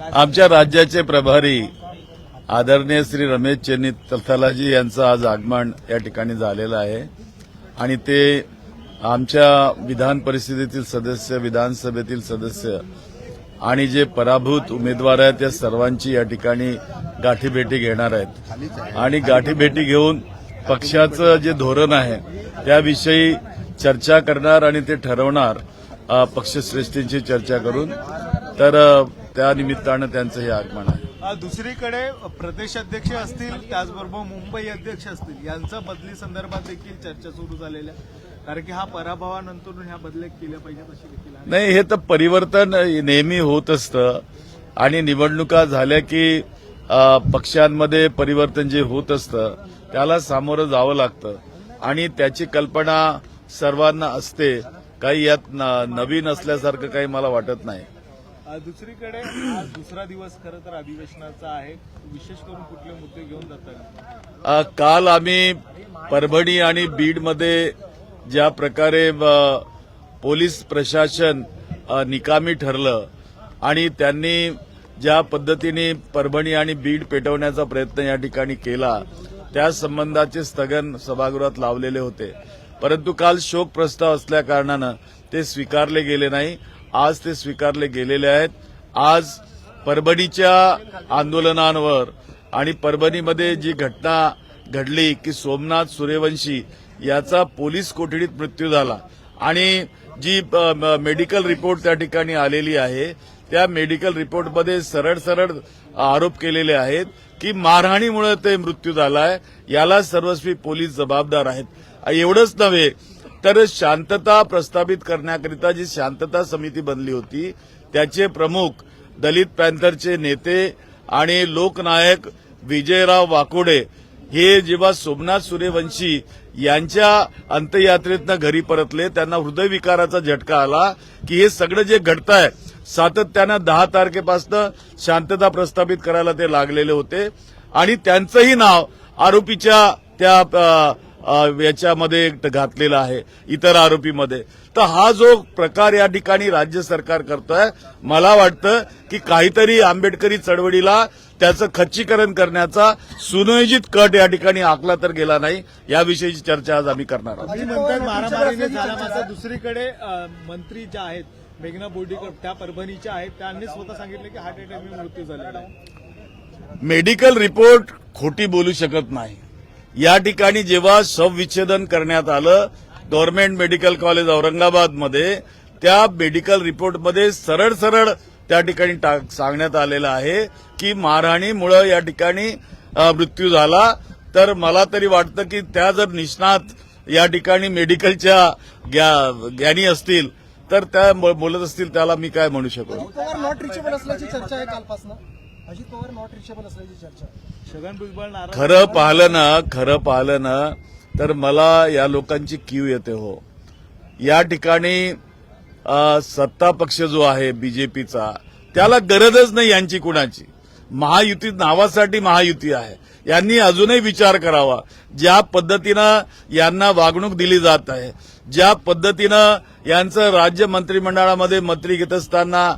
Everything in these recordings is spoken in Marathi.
आमच्या राज्याचे प्रभारी आदरणीय श्री रमेश चेन्नीथलाजी यांचं आज आगमन या ठिकाणी झालेलं आहे आणि ते आमच्या विधान परिषदेतील सदस्य, विधानसभेतील सदस्य आणि जे पराभूत उमेदवार आहेत त्या सर्वांची या ठिकाणी गाठीभेटी घेणार आहेत आणि गाठीभेटी घेऊन पक्षाचं जे धोरण आहे त्याविषयी चर्चा करणार आणि ते ठरवणार पक्षश्रेष्ठींची चर्चा करून. तर त्या निमित्तानं त्यांचं हे आगमन आहे. दुसरीकडे प्रदेशाध्यक्ष असतील, त्याचबरोबर मुंबई अध्यक्ष असतील, यांच्या बदली संदर्भात देखील चर्चा सुरू झालेल्या, कारण की हा पराभवानंतर ह्या बदल्या केल्या पाहिजेत अशी देखील आहे. नाही, हे तर परिवर्तन नेहमी होत असतं आणि निवडणुका झाल्या की पक्षांमध्ये परिवर्तन जे होत असतं त्याला सामोरं जावं लागतं आणि त्याची कल्पना सर्वांना असते. काही यात नवीन असल्यासारखं काही मला वाटत नाही. दुसरीकडे आज दुसरा दिवस खरं तर अधिवेशनाचा आहे. विशेष करून कुठले मुद्दे घेऊन जातात? काल आम्ही परभणी आणि बीडमध्ये ज्या प्रकारे पोलीस प्रशासन निकामी ठरलं आणि त्यांनी ज्या पद्धतीने परभणी आणि बीड पेटवण्याचा प्रयत्न या ठिकाणी केला त्या संबंधाचे स्थगन सभागृहात लावलेले होते, परंतु काल शोक प्रस्ताव असल्या कारणानं ते स्वीकारले गेले नाही. आज ते स्वीकारले गेलेले आहेत. आज परभणीच्या आंदोलनांवर आणि परभणीमध्ये जी घटना घडली की सोमनाथ सूर्यवंशी याचा पोलीस कोठडीत मृत्यू झाला आणि जी मेडिकल रिपोर्ट त्या ठिकाणी आलेली आहे त्या मेडिकल रिपोर्टमध्ये सरळ सरळ आरोप केलेले आहेत की मारहाणीमुळे ते मृत्यू झालाय, याला सर्वस्वी पोलीस जबाबदार आहेत. एवढंच नव्हे तर शांतता प्रस्थापित करण्याकरिता जी शांतता समिती बनली होती त्याचे प्रमुख दलित पॅंथरचे नेते आणि लोकनायक विजयराव वाकोडे हे जेव्हा सोमनाथ सूर्यवंशी यांच्या अंत्ययात्रेतनं घरी परतले त्यांना हृदयविकाराचा झटका आला की हे सगळं जे घडतंय सातत्यानं 10 तारखेपासून शांतता प्रस्थापित करायला ते लागलेले होते आणि त्यांचंही नाव आरोपीच्या त्या याच्यामध्ये घातलेला आहे इतर आरोपीमध्ये. तर हा जो प्रकार या ठिकाणी राज्य सरकार करतोय, मला वाटतं की काहीतरी आंबेडकरी चळवळीला त्याचं खच्चीकरण करण्याचा सुनियोजित कट या ठिकाणी आखला तर गेला नाही. याविषयीची चर्चा आज आम्ही करणार आहोत. म्हणतात मारामारीने झाला मात्र दुसरीकडे मंत्री ज्या आहेत मेघना बोर्डीकर त्या परभणीच्या आहेत, त्यांनी स्वतः सांगितलं की हार्ट अटॅकने मृत्यू झालेला आहे. मेडिकल रिपोर्ट खोटी बोलू शकत नाही. या ठिकाणी जेव्हा शवविच्छेदन करण्यात आलं गव्हर्नमेंट मेडिकल कॉलेज औरंगाबादमध्ये, त्या मेडिकल रिपोर्टमध्ये सरळ सरळ त्या ठिकाणी सांगण्यात आलेलं आहे की मारहाणीमुळे या ठिकाणी मृत्यू झाला. तर मला तरी वाटतं की त्या जर निष्णात या ठिकाणी मेडिकलच्या ज्ञानी असतील तर त्या बोलत असतील, त्याला मी काय म्हणू शकतो. नॉट रिचेबल असल्याची चर्चा आहे कालपासून. अजित पवार नॉट रिचेबल असल्याची चर्चा. छगन भुजबळ नाराज. खरं पाहिलं ना तर मला या लोकांची कीव येते हो. या ठिकाणी सत्ता पक्ष जो आहे बीजेपीचा त्याला गरजच नाही यांची कुणाची. महायुती नावासाठी महायुती आहे. यांनी अजूनही विचार करावा. ज्या पद्धतीनं यांना वागणूक दिली जात आहे, ज्या पद्धतीनं यांचं राज्य मंत्रिमंडळामध्ये मंत्री घेत असताना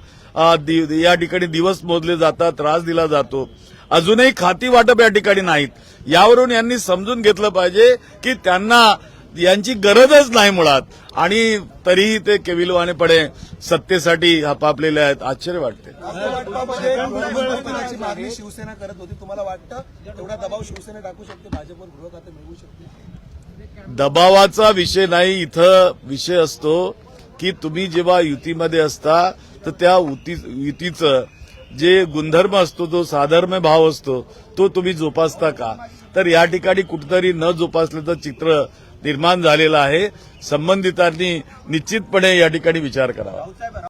या ठिकाणी दिवस मोजले जातात, त्रास दिला जातो, अजूनही खाती वाटप या ठिकाणी नाहीत. यावरून यांनी समजून घेतलं पाहिजे की त्यांना यांची गरजच नाही मुळात आणि तरीही ते केविलवाणेपणे सत्तेसाठी हापापलेले आहेत. आश्चर्य वाटते. मागणी शिवसेना करत होती, तुम्हाला वाटतं एवढा दबाव शिवसेना टाकू शकते, भाजपवर गृह खाते मिळवू शकते? दबावाचा विषय नाही. इथं विषय असतो की तुम्ही जेव्हा युतीमध्ये असता तर त्या युतीचं जे गुणधर्म असतो, जो साधर्म्य भाव असतो, तो तुम्ही जोपासता का? तर या ठिकाणी कुठेतरी न जोपासल्याचं चित्र निर्माण झालेलं आहे. संबंधितांनी निश्चितपणे या ठिकाणी विचार करावा.